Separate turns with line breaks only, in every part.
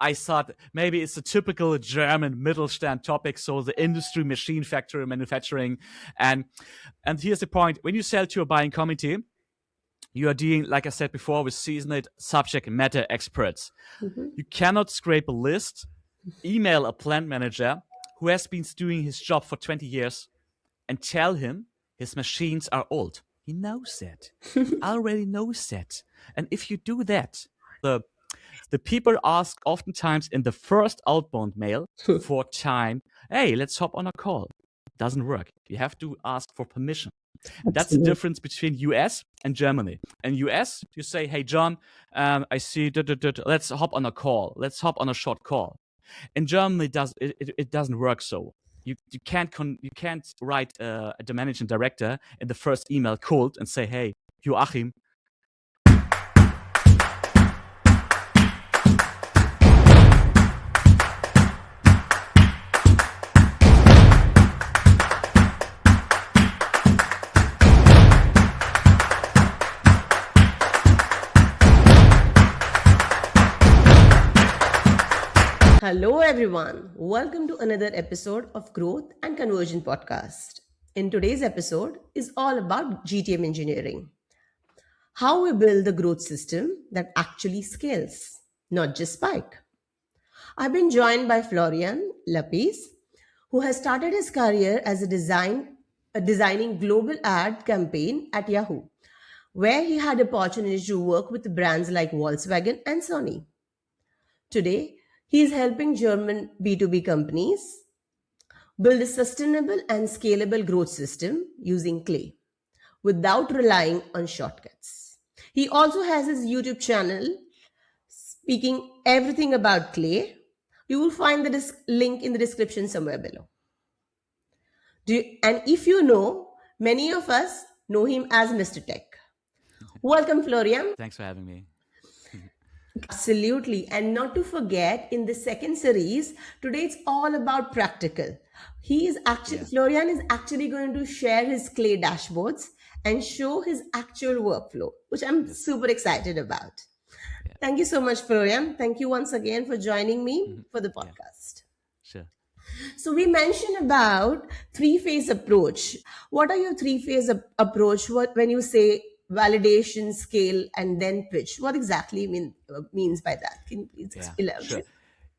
I thought maybe it's a typical German Mittelstand topic, so the industry, machine factory, manufacturing, and here's the point: when you sell to a buying committee, you are dealing, like I said before, with seasoned subject matter experts. You cannot scrape a list, email a plant manager who has been doing his job for 20 years and tell him his machines are old. He knows that. He already knows that. And if you do that, the people ask oftentimes in the first outbound mail for time, hey, let's hop on a call. Doesn't work. You have to ask for permission. That's the difference between US and Germany. In US, you say, hey, John, I see, let's hop on a call. Let's hop on a short call. In Germany, it doesn't work so. You can't write the managing director in the first email cold and say, hey, Joachim,
Hello everyone, welcome to another episode of Growth and Conversion Podcast. In today's episode is all about GTM engineering. How we build the growth system that actually scales, not just spike. I've been joined by Florian Lapiz, who has started his career as a designing global ad campaign at Yahoo, where he had opportunity to work with brands like Volkswagen and Sony. Today, he is helping German B2B companies build a sustainable and scalable growth system using clay without relying on shortcuts. He also has his YouTube channel speaking everything about clay. You will find the link in the description somewhere below. And if you know, many of us know him as Mr. Tech. Welcome, Florian.
Thanks for having me.
Absolutely. And not to forget, in the second series, today it's all about practical. Florian is actually going to share his clay dashboards and show his actual workflow, which I'm super excited about. Yeah. Thank you so much, Florian. Thank you once again for joining me for the podcast.
Sure.
So we mentioned about three-phase approach. What are your three-phase approach? When you say validation, scale, and then pitch, what exactly means by that? Can you please elaborate?
Sure.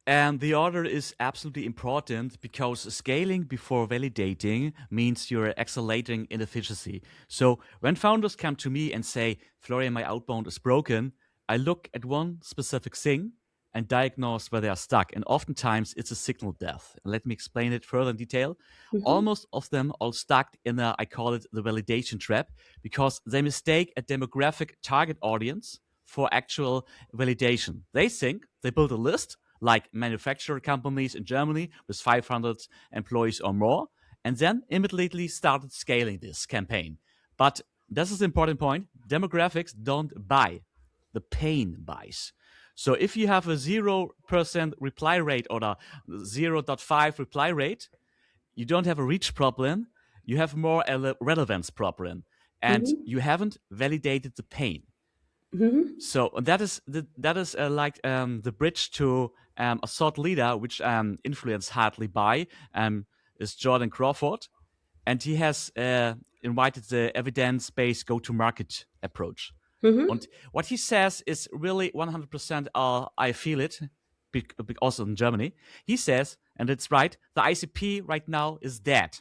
And the order is absolutely important because scaling before validating means you're accelerating in efficiency. So when founders come to me and say, Florian, my outbound is broken, I look at one specific thing and diagnose where they are stuck. And oftentimes it's a signal death. Let me explain it further in detail. Almost of them are stuck in I call it the validation trap, because they mistake a demographic target audience for actual validation. They think they build a list like manufacturer companies in Germany with 500 employees or more, and then immediately started scaling this campaign. But this is the important point. Demographics don't buy. The pain buys. So if you have a 0% reply rate or a 0.5 reply rate, you don't have a reach problem. You have more a relevance problem, and you haven't validated the pain. So that is like the bridge to a thought leader, which influenced hardly by is Jordan Crawford, and he has invited the evidence-based go-to-market approach. And what he says is really 100% I feel it, also in Germany. He says, and it's right, the ICP right now is dead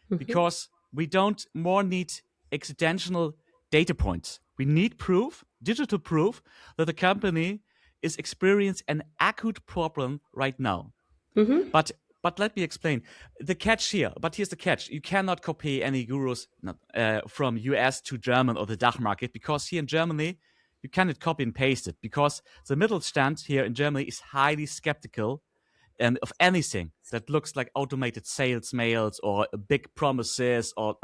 because we don't more need accidental data points. We need proof, digital proof, that the company is experiencing an acute problem right now. But let me explain the catch here. But here's the catch. You cannot copy any gurus from US to German or the DACH market, because here in Germany, you cannot copy and paste it, because the Mittelstand here in Germany is highly skeptical of anything that looks like automated sales mails or big promises, or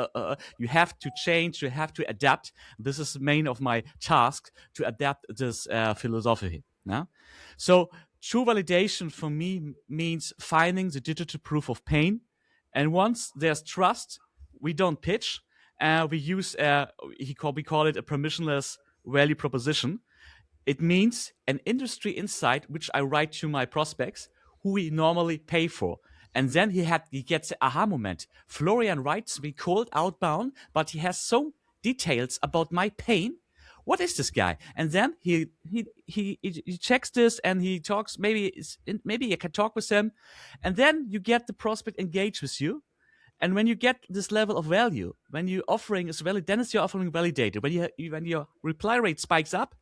you have to change, you have to adapt. This is the main of my task, to adapt this philosophy. Yeah? So true validation for me means finding the digital proof of pain. And once there's trust, we don't pitch. We use, we call it a permissionless value proposition. It means an industry insight which I write to my prospects who we normally pay for. And then he gets the aha moment. Florian writes me cold outbound, but he has so details about my pain. What is this guy? And then he checks this and he talks. Maybe you can talk with him, and then you get the prospect engaged with you. And when you get this level of value, when your offering is valid, then it's your offering validated. When your reply rate spikes up,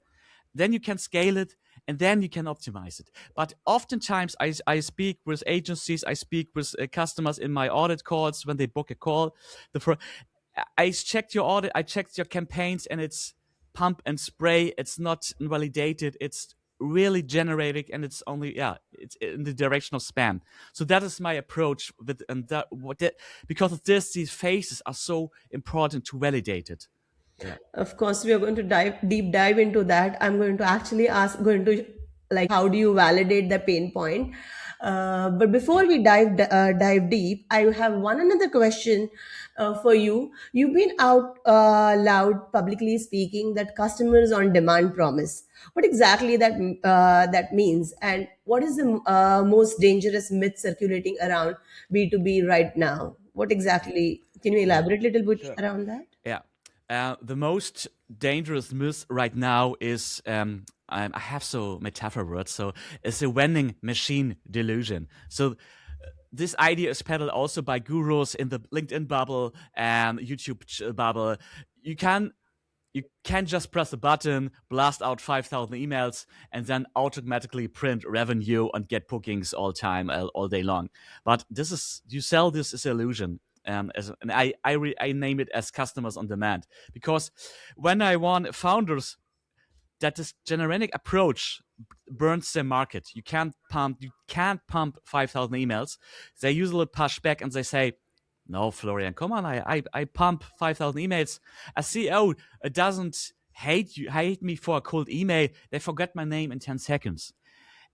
then you can scale it and then you can optimize it. But oftentimes I speak with agencies, I speak with customers in my audit calls when they book a call. I checked your audit, I checked your campaigns, and it's pump and spray. It's not validated. It's really generic, and it's only it's in the direction of spam. So that is my approach with because of this, these phases are so important to validate it. Yeah.
Of course, we are going to deep dive into that. I'm going to actually going to like, how do you validate the pain point? But before we dive deep, I have one another question for you. You've been out loud publicly speaking that customers on demand promise. What exactly that means, and what is the most dangerous myth circulating around B2B right now? What exactly? Can you
Yeah.
elaborate a little bit
Sure.
around that?
Yeah. The most dangerous myth right now is I have so metaphor words, so it's a vending machine delusion. So this idea is peddled also by gurus in the LinkedIn bubble and YouTube bubble. You can you can't just press a button, blast out 5,000 emails, and then automatically print revenue and get bookings all day long. But you sell this as illusion. And I name it as customers on demand, because when I want founders, that this generic approach burns their market. You can't pump 5,000 emails. They usually push back and they say, no, Florian, come on, I pump 5,000 emails. A CEO doesn't hate me for a cold email. They forget my name in 10 seconds.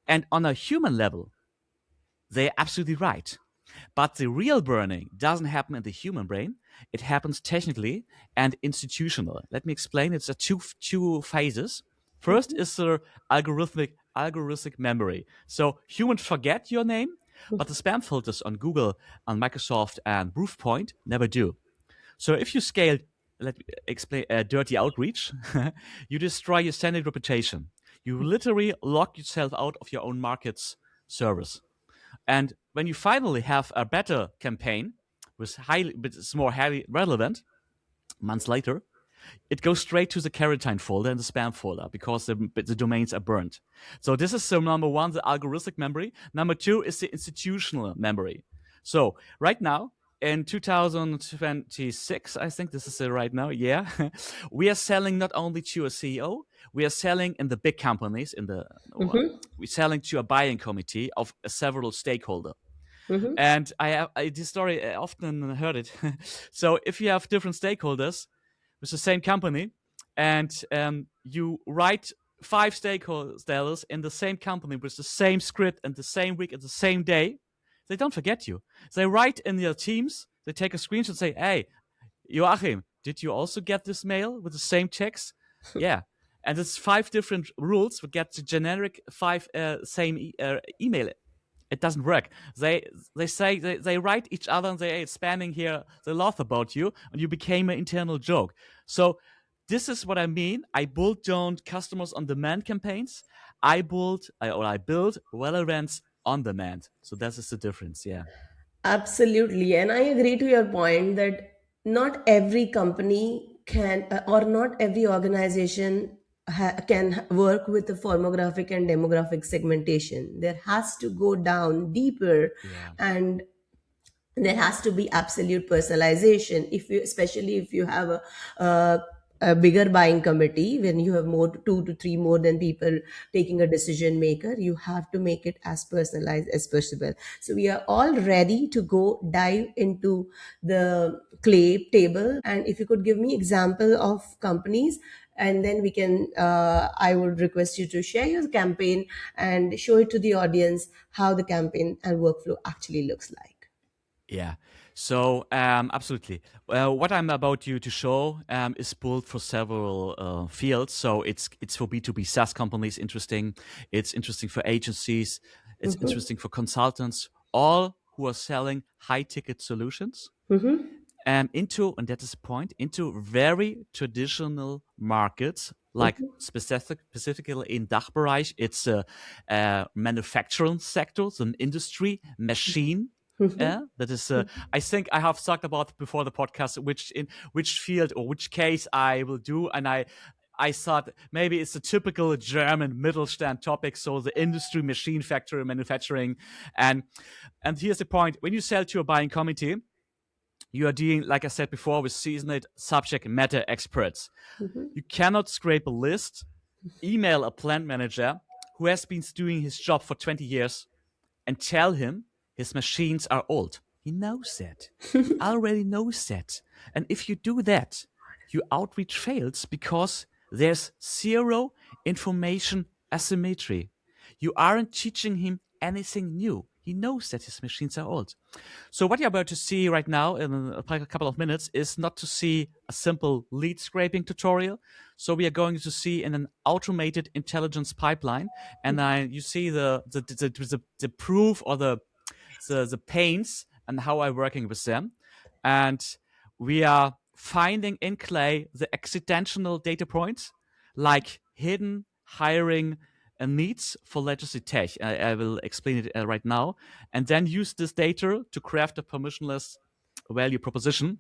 And on a human level, they're absolutely right. But the real burning doesn't happen in the human brain. It happens technically and institutional. Let me explain. It's a two phases. First is the algorithmic memory. So humans forget your name, but the spam filters on Google, on Microsoft, and Proofpoint never do. So if you scale, let me explain, dirty outreach, you destroy your standard reputation. You literally lock yourself out of your own market's service. And when you finally have a better campaign, but it's more highly relevant, months later, it goes straight to the quarantine folder and the spam folder because the domains are burned. So this is number one, the algorithmic memory. Number two is the institutional memory. So right now, in 2026, I think this is it right now. Yeah, we are selling not only to a CEO, we are selling in the big companies. We're selling to a buying committee of several stakeholders. And this story I often heard it. So if you have different stakeholders with the same company, and you write 5 stakeholders in the same company with the same script and the same week and the same day, they don't forget you. They write in their teams, they take a screenshot and say, hey, Joachim, did you also get this mail with the same text? Yeah. And it's 5 different rules to get the generic 5 same email. It doesn't work. They say they write each other and they say, hey, it's spamming here. They laugh about you, and you became an internal joke. So this is what I mean. I build customers on demand campaigns. I build relevance on demand. So that is the difference. Yeah.
Absolutely. And I agree to your point that not every company can, or not every organization can work with the firmographic and demographic segmentation. There has to go down deeper,
Yeah.
and there has to be absolute personalization, especially if you have a bigger buying committee, when you have more 2 to 3 more than people taking a decision maker, you have to make it as personalized as possible. So we are all ready to go dive into the clay table, and if you could give me example of companies, and then we can I would request you to share your campaign and show it to the audience how the campaign and workflow actually looks like.
Yeah. So absolutely. What I'm about you to show is built for several fields. So it's for B2B SaaS companies interesting. It's interesting for agencies. It's
Mm-hmm.
interesting for consultants, all who are selling high ticket solutions
Mm-hmm.
into, and that is the point, into very traditional markets, like specifically in DACH Bereich, it's a manufacturing sector, so an industry, machine.
Mm-hmm.
That is, I think I have talked about before the podcast, which field or which case I will do, and I thought maybe it's a typical German Mittelstand topic, so the industry, machine factory, manufacturing, and and here's the point: when you sell to a buying committee, you are dealing, like I said before, with seasoned subject matter experts.
Mm-hmm.
You cannot scrape a list, email a plant manager who has been doing his job for 20 years and tell him his machines are old. He knows that. He already knows that. And if you do that, your outreach fails because there's zero information asymmetry. You aren't teaching him anything new. He knows that his machines are old. So what you're about to see right now in a couple of minutes is not to see a simple lead scraping tutorial. So we are going to see in an automated intelligence pipeline, and you see the proof or the pains and how I'm working with them, and we are finding in Clay the accidental data points like hidden hiring needs for legacy tech. I will explain it right now, and then use this data to craft a permissionless value proposition,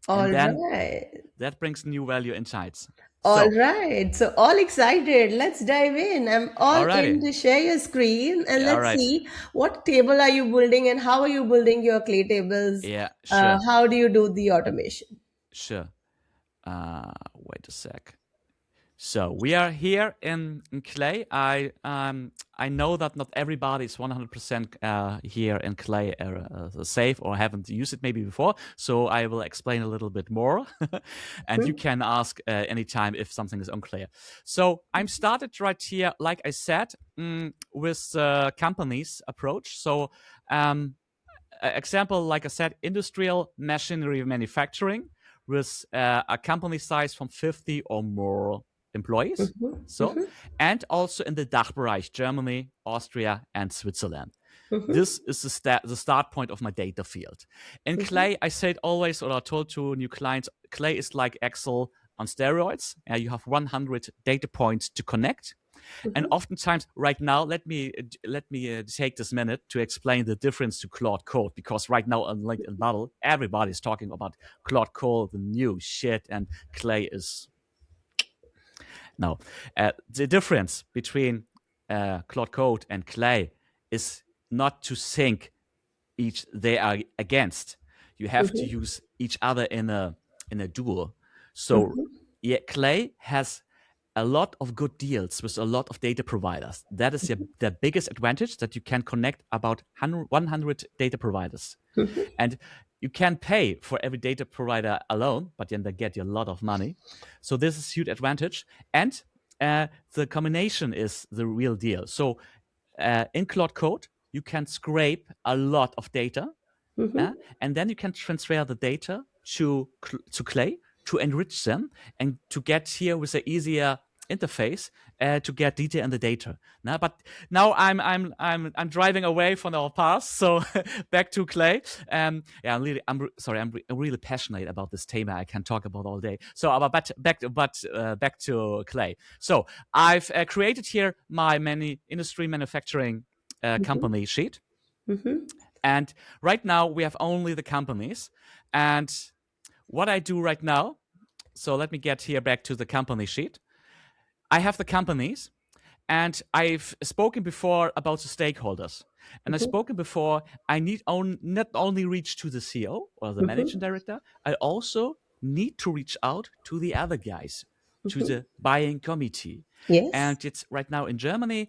and
All
then
right.
that brings new value insights.
All
So,
right. So, all excited. Let's dive in. I'm all in
alrighty,
to share your screen and
all
let's
right,
see what table are you building and how are you building your clay tables?
yeah, sure,
How do you do the automation?
sure. Wait a sec. So we are here in Clay. I know that not everybody is 100% here in Clay safe or haven't used it maybe before. So I will explain a little bit more, and you
Mhm.
can ask anytime if something is unclear. So I'm started right here, like I said, with companies approach. So example, like I said, industrial machinery manufacturing with a company size from 50 or more employees.
Mhm.
So,
Mhm.
and also in the DACH Bereich, Germany, Austria, and Switzerland.
Mhm.
This is the start point of my data field. In
Mhm.
Clay, I said always, or I told to new clients, Clay is like Excel on steroids. You have 100 data points to connect, and
Mhm.
oftentimes, right now, let me take this minute to explain the difference to Claude Code, because right now on LinkedIn Model, everybody's talking about Claude Code, the new shit, and Clay is no. The difference between Claude Code and Clay is not to sync each they are against. You have to
Mhm.
use each other in a duel. So
Mhm.
yeah, Clay has a lot of good deals with a lot of data providers. That is the biggest advantage, that you can connect about 100 data providers.
Mhm.
And you can pay for every data provider alone, but then they get you a lot of money. So this is huge advantage. And the combination is the real deal. So in Claude Code, you can scrape a lot of data,
Mhm.
and then you can transfer the data to Clay to enrich them and to get here with an easier interface to get detail in the data. Now, but now I'm driving away from our past, so back to Clay. Yeah, sorry, I'm really passionate about this tema. I can talk about all day. So, back to Clay. So I've created here my many industry manufacturing
Mhm.
company sheet,
Mhm.
and right now we have only the companies. And what I do right now, so let me get here back to the company sheet. I have the companies, and I've spoken before about the stakeholders. And I've
Mhm.
spoken before, I need not only reach to the CEO or the managing
Mhm.
director, I also need to reach out to the other guys, to
Mhm.
the buying committee.
Yes.
And it's right now in Germany,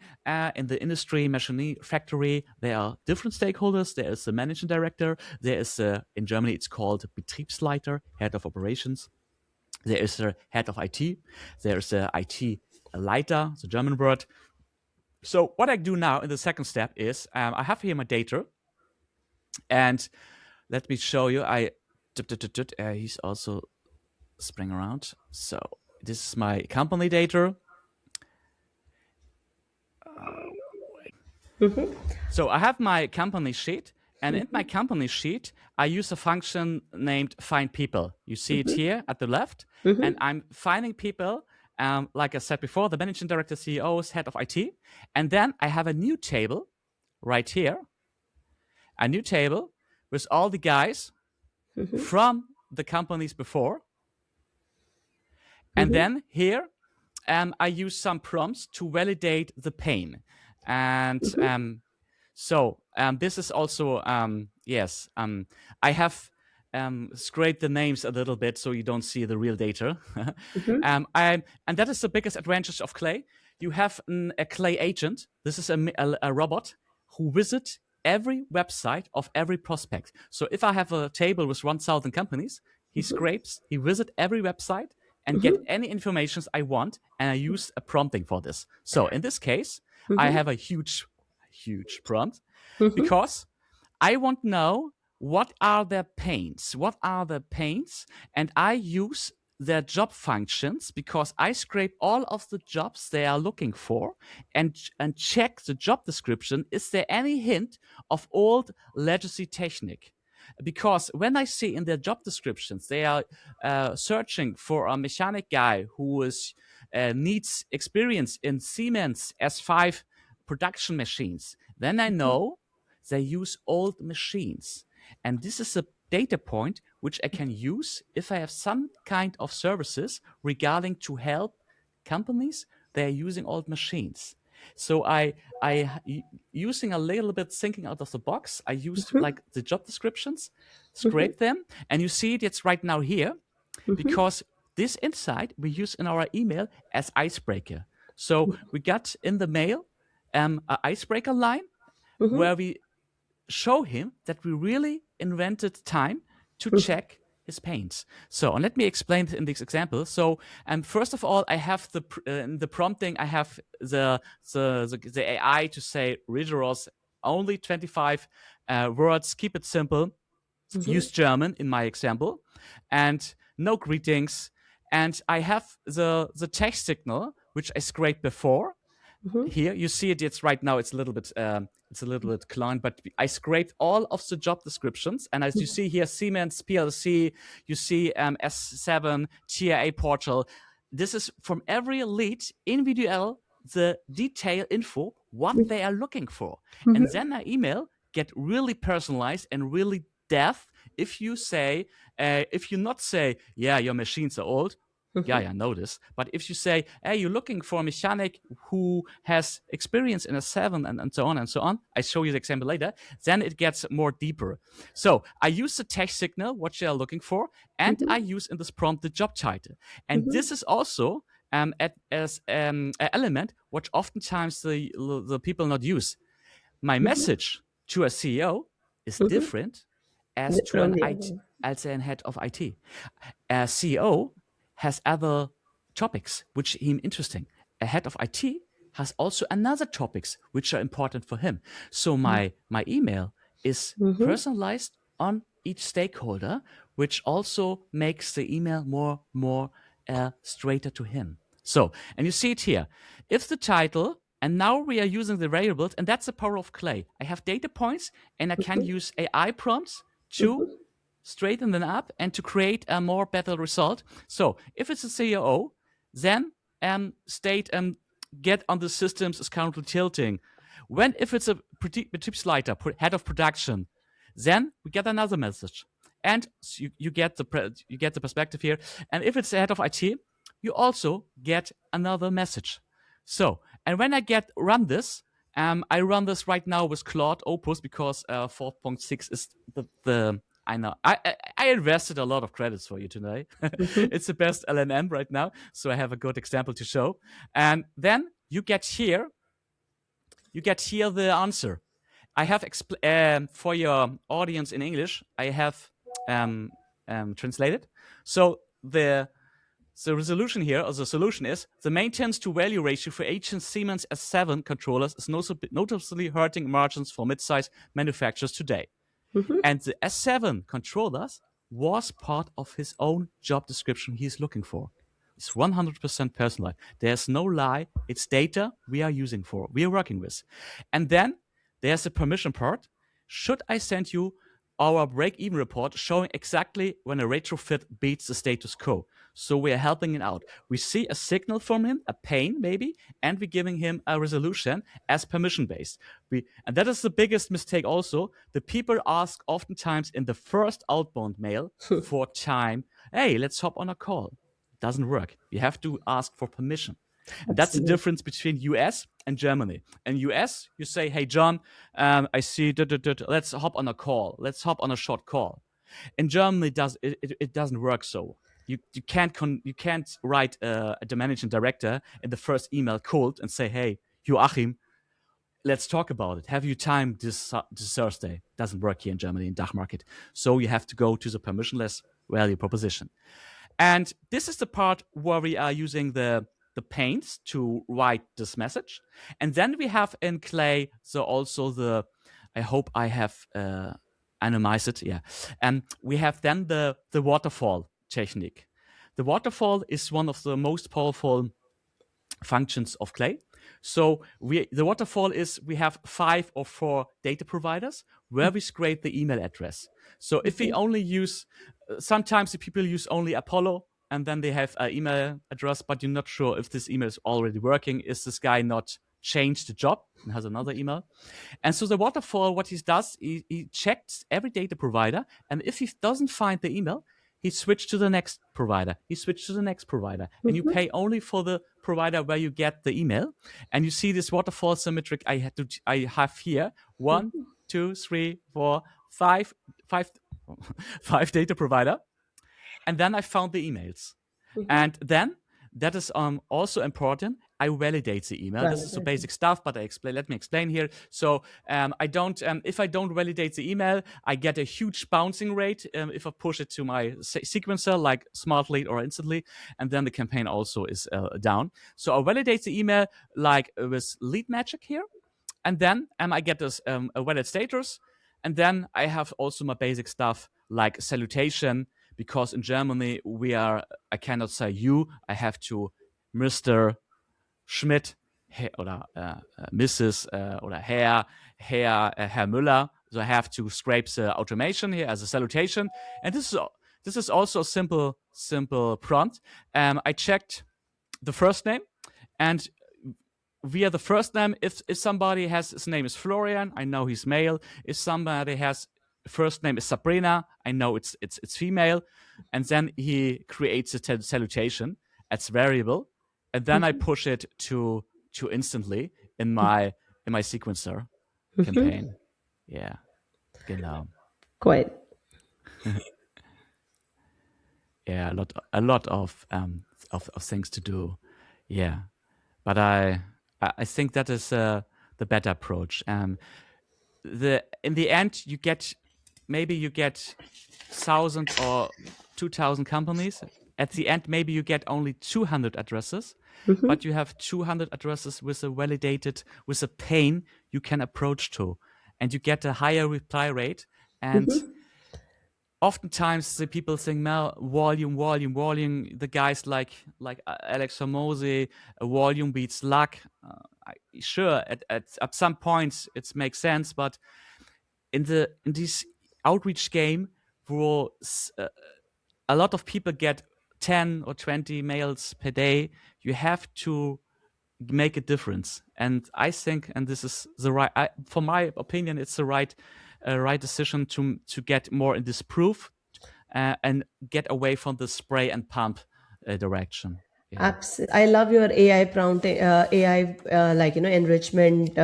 in the industry machinery factory, there are different stakeholders. There is the managing director. There is, in Germany, it's called Betriebsleiter, head of operations. There is the head of IT. There's the IT Leiter, the German word. So what I do now in the second step is I have here my data, and let me show you. He's also spring around. So this is my company data. So I have my company sheet, and in my company sheet, I use a function named find people. You see it here at the left, and I'm finding people. Like I said before, the managing director, CEOs, head of IT, and then I have a new table right here, a new table with all the guys from the companies before, and then here I use some prompts to validate the pain, and so this is also I have scraped the names a little bit so you don't see the real data. And that is the biggest advantage of Clay. You have a Clay agent. This is a robot who visits every website of every prospect. So if I have a table with 1,000 companies, he scrapes, he visits every website and get any information I want, and I use a prompting for this. So in this case, I have a huge prompt because I want to know what are their pains, and I use their job functions because I scrape all of the jobs they are looking for and check the job description. Is there any hint of old legacy technique? Because when I see in their job descriptions they are searching for a mechanic guy who needs experience in Siemens S5 production machines, then I know they use old machines. And this is a data point which I can use if I have some kind of services regarding to help companies that are using old machines. So I using a little bit thinking out of the box, I used like the job descriptions, scrape them, and you see it's right now here because this insight we use in our email as icebreaker. So we got in the mail an icebreaker line where we show him that we really invented time to check his pains. So, and let me explain in this example. So, first of all, I have in the prompting, I have the AI to say rigorous, only 25 words, keep it simple, use German in my example, and no greetings. And I have the text signal which I scraped before. Here you see it. It's right now. It's a little bit client, but I scraped all of the job descriptions, and as you see here, Siemens PLC. You see S7 TIA portal. This is from every lead individual the detailed info what they are looking for, and then our email get really personalized and really depth. If you say, if you not say, yeah, your machines are old. Yeah, I know this. But if you say, hey, you're looking for a mechanic who has experience in a 7 and so on, I show you the example later, then it gets more deeper. So I use the text signal, what you are looking for, and I use in this prompt the job title. And this is also as an element which oftentimes the people not use. My message to a CEO is different as to an head of IT. A CEO has other topics which seem interesting. A head of IT has also another topics which are important for him. So my email is personalized on each stakeholder, which also makes the email more straighter to him. So, and you see it here. If the title, and now we are using the variables, and that's the power of Clay. I have data points, and I can use AI prompts to straighten them up and to create a more better result. So if it's a CEO, then state get on the systems is currently tilting. If it's a Betriebsleiter, head of production, then we get another message, and you get the perspective here. And if it's the head of IT, you also get another message. So, and when I run this, I run this right now with Claude Opus because 4.6 is the I know. I invested a lot of credits for you today. It's the best LLM right now, so I have a good example to show. And then you get here the answer. I have for your audience in English. I have translated. So the resolution here, or the solution is, the maintenance to value ratio for ancient Siemens S7 controllers is noticeably hurting margins for mid-size manufacturers today. And the S7 controllers was part of his own job description he's looking for. It's 100% personalized. There's no lie. It's data we are working with. And then there's a permission part. Should I send you our break-even report showing exactly when a retrofit beats the status quo? So we are helping him out. We see a signal from him, a pain maybe, and we're giving him a resolution as permission-based. And that is the biggest mistake also. The people ask oftentimes in the first outbound mail for time, hey, let's hop on a call. Doesn't work. You have to ask for permission. And that's the difference between US and Germany. In US, you say, hey, John, I see, let's hop on a call. Let's hop on a short call. In Germany, it doesn't work so. You can't write the managing director in the first email cold and say, hey, Joachim, let's talk about it. Have you time this Thursday? Doesn't work here in Germany, in DACH market. So you have to go to the permissionless value proposition. And this is the part where we are using the paints to write this message. And then we have in Clay, I hope I have animized it, yeah. And we have then the waterfall technique. The waterfall is one of the most powerful functions of Clay. So the waterfall is we have 5 or 4 data providers where we scrape the email address. So if we only use, sometimes the people use only Apollo and then they have an email address, but you're not sure if this email is already working. Is this guy not changed the job and has another email? And so the waterfall, what he does, he checks every data provider. And if he doesn't find the email, he switched to the next provider. And you pay only for the provider where you get the email. And you see this waterfall symmetric I have here. 1, 2, 3, 4, 5 data provider. And then I found the emails. And then that is also important. I validate the email. This is the basic stuff, but let me explain here. So if I don't validate the email, I get a huge bouncing rate if I push it to my sequencer, like smartly or instantly, and then the campaign also is down. So I validate the email like with lead magic here, and then I get this a valid status, and then I have also my basic stuff like salutation, because in Germany I cannot say you, I have to Mr. Schmidt oder Mrs. oder Herr Müller. So I have to scrape the automation here as a salutation. And this is also a simple prompt. I checked the first name, and via the first name, if somebody has his name is Florian, I know he's male. If somebody has first name is Sabrina, I know it's female. And then he creates a salutation as variable. And then I push it to instantly in my sequencer campaign. Yeah, genau.
Quite.
Yeah, a lot of things to do. Yeah, but I think that is the better approach. In the end, you get 1,000 or 2,000 companies. At the end, maybe you get only 200 addresses, but you have 200 addresses with a pane you can approach to, and you get a higher reply rate. And oftentimes the people think, volume. The guys like Alex Hormozy, volume beats luck. Sure, at some points it makes sense, but in this outreach game, where a lot of people get 10 or 20 mails per day, you have to make a difference. And I think, and this is for my opinion, it's the right decision to get more in this proof and get away from the spray and pump direction. Yeah.
Absolutely. I love your AI prompt, AI enrichment.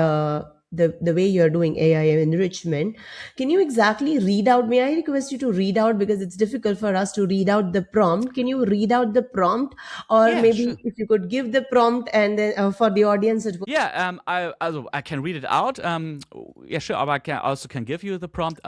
The way you're doing AI enrichment. Can you exactly read out? May I request you to read out, because it's difficult for us to read out the prompt. Can you read out the prompt, or maybe
sure.
if you could give the prompt and then for the audience it would.
Yeah, I can read it out. Yeah, sure. But I also can give you the prompt.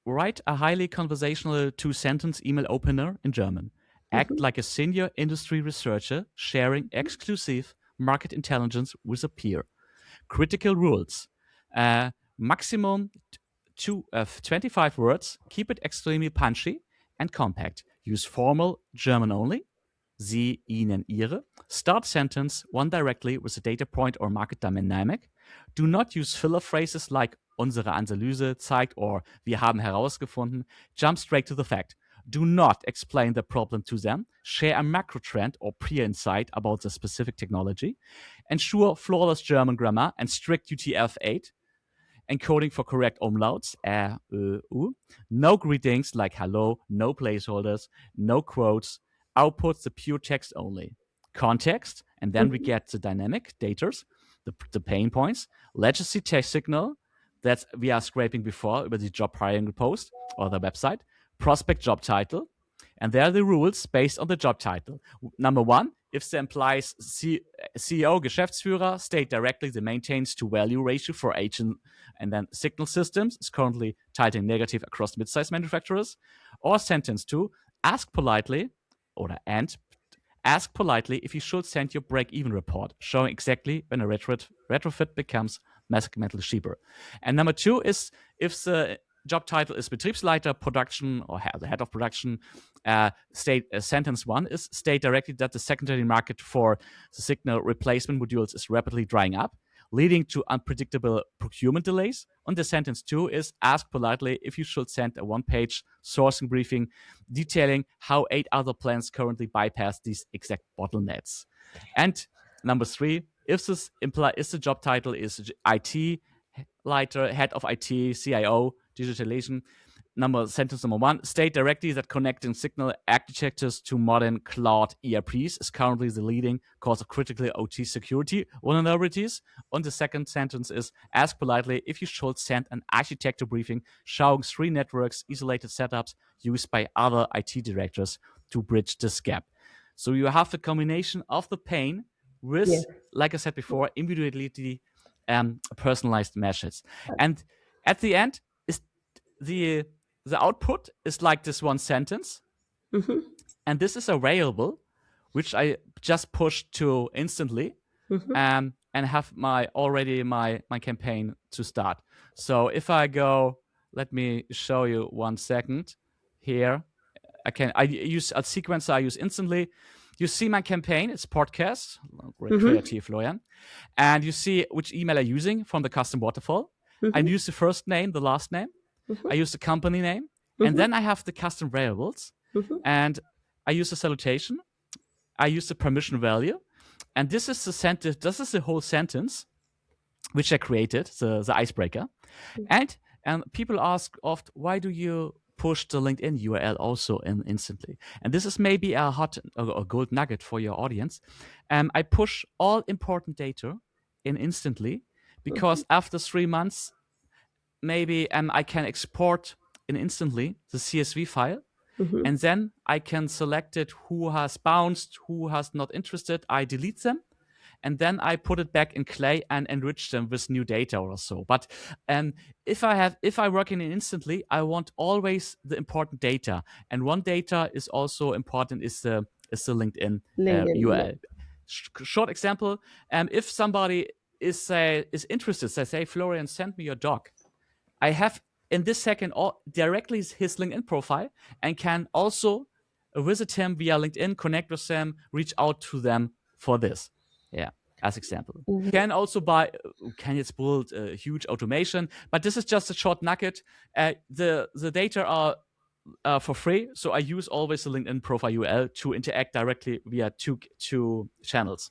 Write a highly conversational 2-sentence email opener in German. Act like a senior industry researcher sharing exclusive market intelligence with a peer. Critical rules. Maximum 25 words. Keep it extremely punchy and compact. Use formal German only. Sie, Ihnen, Ihre. Start sentence one directly with a data point or market dynamic. Do not use filler phrases like unsere Analyse zeigt or wir haben herausgefunden. Jump straight to the fact. Do not explain the problem to them. Share a macro trend or pre-insight about the specific technology. Ensure flawless German grammar and strict UTF-8. Encoding for correct umlauts, U. No greetings like hello, no placeholders, no quotes. Outputs the pure text only. Context, and then we get the dynamic daters, the pain points, legacy text signal that we are scraping before with the job hiring post or the website, prospect job title, and there are the rules based on the job title. Number one, if the implies CEO, Geschäftsführer, state directly the maintains to value ratio for agent and then signal systems is currently titling negative across mid-sized manufacturers. Or sentence two, ask politely, ask politely if you should send your break-even report, showing exactly when a retrofit becomes mathematically cheaper. And number two is if the job title is Betriebsleiter Production or the head of production. Sentence one is state directly that the secondary market for the signal replacement modules is rapidly drying up, leading to unpredictable procurement delays. And the sentence two is ask politely if you should send a one-page sourcing briefing detailing how 8 other plants currently bypass these exact bottlenecks. And number three, if the job title is IT Leiter, head of IT, CIO, digitalization. Sentence number one, state directly that connecting signal architectures to modern cloud ERPs is currently the leading cause of critical OT security vulnerabilities. And the second sentence is, ask politely if you should send an architecture briefing showing 3 networks, isolated setups used by other IT directors to bridge this gap. So you have the combination of the pain with, like I said before, individuality, personalized messages. And at the end, is the output is like this one sentence. And this is a variable which I just pushed to instantly and have my campaign to start. So if I go, let me show you 1 second here. I use a sequencer I use instantly. You see my campaign, it's podcast, great creative, Florian. And you see which email I'm using from the custom waterfall. I use the first name, the last name. I use the company name. And then I have the custom variables. And I use the salutation. I use the permission value. And this is the sentence, this is the whole sentence which I created, the icebreaker. And people ask oft, why do you push the LinkedIn URL also instantly? And this is maybe a gold nugget for your audience. I push all important data in instantly because after 3 months, maybe I can export in instantly the CSV file. And then I can select it who has bounced, who has not interested. I delete them. And then I put it back in Clay and enrich them with new data or so. But if I work in it instantly, I want always the important data. And one data is also important is the LinkedIn URL. Short example: if somebody is interested, say, Florian, send me your doc. I have in this second directly his LinkedIn profile and can also visit him via LinkedIn, connect with them, reach out to them for this. Yeah, as example. Can also build a huge automation, but this is just a short nugget. The data are for free, so I use always the LinkedIn profile URL to interact directly via two channels.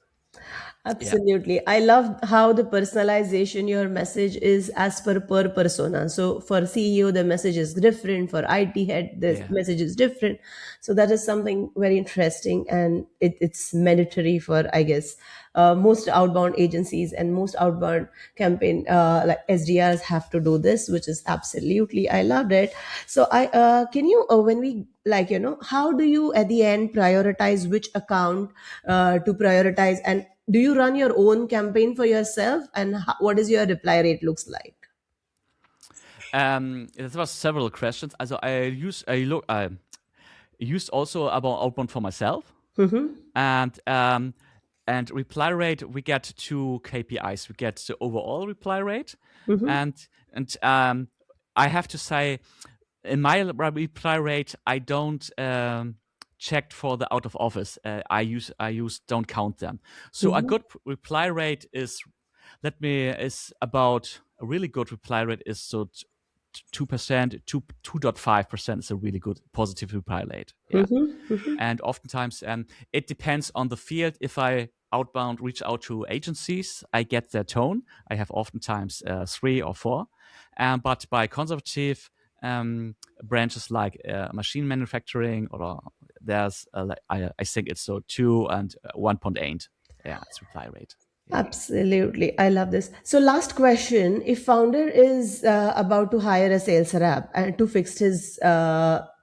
Absolutely. I love how the personalization your message is as per persona. So for CEO, the message is different. For IT head, the message is different. So that is something very interesting, and it's mandatory for, I guess, most outbound agencies and most outbound campaign like SDRs have to do this, which is absolutely, I loved it. So can you when we how do you at the end prioritize which account to prioritize, and do you run your own campaign for yourself, and what is your reply rate looks like?
There was several questions. Also I used also about outbound for myself, and And reply rate, we get two KPIs. We get the overall reply rate,
Mm-hmm.
and I have to say, in my reply rate, I don't check for the out of office. I use don't count them. So a
Mm-hmm.
good reply rate is about a really good reply rate is 2%, 2.5% is a really good positive reply rate. Yeah.
Mm-hmm. Mm-hmm.
And oftentimes it depends on the field. If I outbound reach out to agencies, I get their tone. I have oftentimes 3 or 4. But by conservative branches like machine manufacturing, or there's I think it's 2 and 1.8. Yeah, it's reply rate. Yeah.
Absolutely. I love this. So, last question. If founder is about to hire a sales rep and to fix his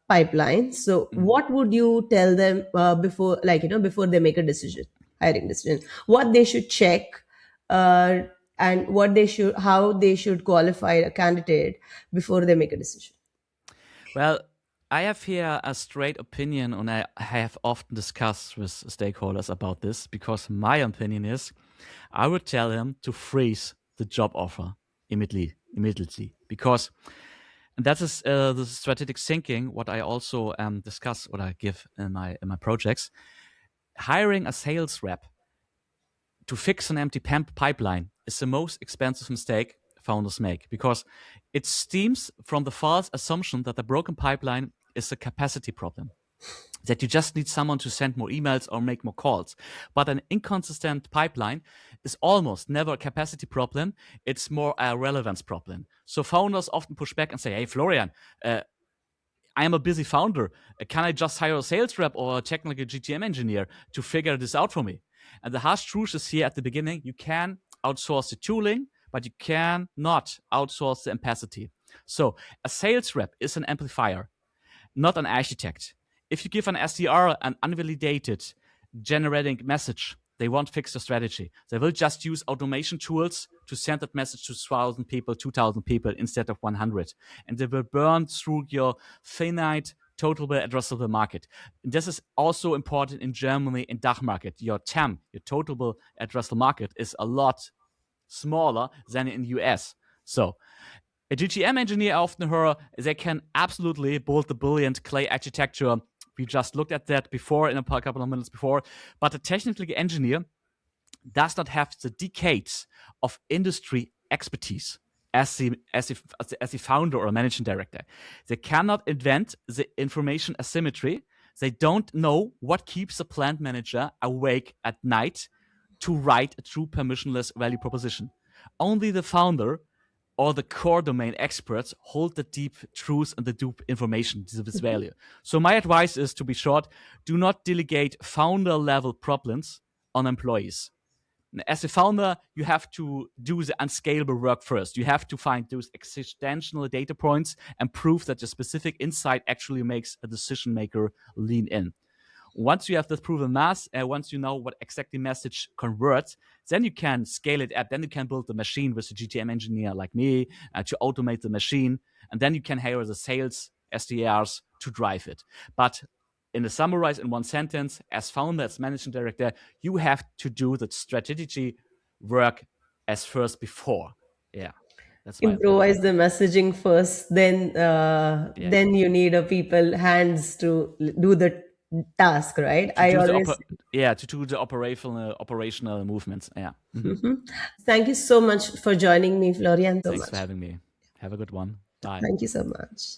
pipeline, so
Mhm.
what would you tell them before, before they make a decision, hiring decision, what they should check, uh, and how they should qualify a candidate before they make a decision?
Well, I have here a straight opinion, and I have often discussed with stakeholders about this, because my opinion is I would tell him to freeze the job offer immediately, because that is the strategic thinking. What I also discuss, what I give in my projects, hiring a sales rep to fix an empty pipeline is the most expensive mistake founders make, because it stems from the false assumption that the broken pipeline is a capacity problem, that you just need someone to send more emails or make more calls. But an inconsistent pipeline is almost never a capacity problem. It's more a relevance problem. So founders often push back and say, hey, Florian, I am a busy founder. Can I just hire a sales rep or a technical GTM engineer to figure this out for me? And the harsh truth is here at the beginning, you can outsource the tooling, but you cannot outsource the empathy. So a sales rep is an amplifier, not an architect. If you give an SDR an unvalidated generating message, they won't fix the strategy. They will just use automation tools to send that message to 1,000 people, 2,000 people instead of 100. And they will burn through your finite total addressable market. And this is also important in Germany, in DACH market. Your TAM, your total addressable market, is a lot smaller than in US. So a GTM engineer, I often hear, they can absolutely build the brilliant clay architecture. We just looked at that before in a couple of minutes before. But a technical engineer does not have the decades of industry expertise as the founder or managing director. They cannot invent the information asymmetry. They don't know what keeps the plant manager awake at night to write a true permissionless value proposition. Only the founder or the core domain experts hold the deep truth and the deep information, this value. So my advice is, to be short, do not delegate founder level problems on employees. As a founder, you have to do the unscalable work first. You have to find those existential data points and prove that the specific insight actually makes a decision maker lean in. Once you have this proven mass, once you know what exactly message converts, then you can scale it up. Then you can build the machine with a GTM engineer like me to automate the machine. And then you can hire the sales SDRs to drive it. But in the summarize in one sentence, as founder, as managing director, you have to do the strategy work as first before. Yeah, that's my opinion.
Improvise the messaging first,
Yeah.
then you need a people hands to do the task, right?
To
I
do the
always
to do the operational movements. Yeah.
Mhm. Thank you so much for joining me, Florian, so
Thanks for
much.
having me. Have a good one. Bye.
Thank you so much.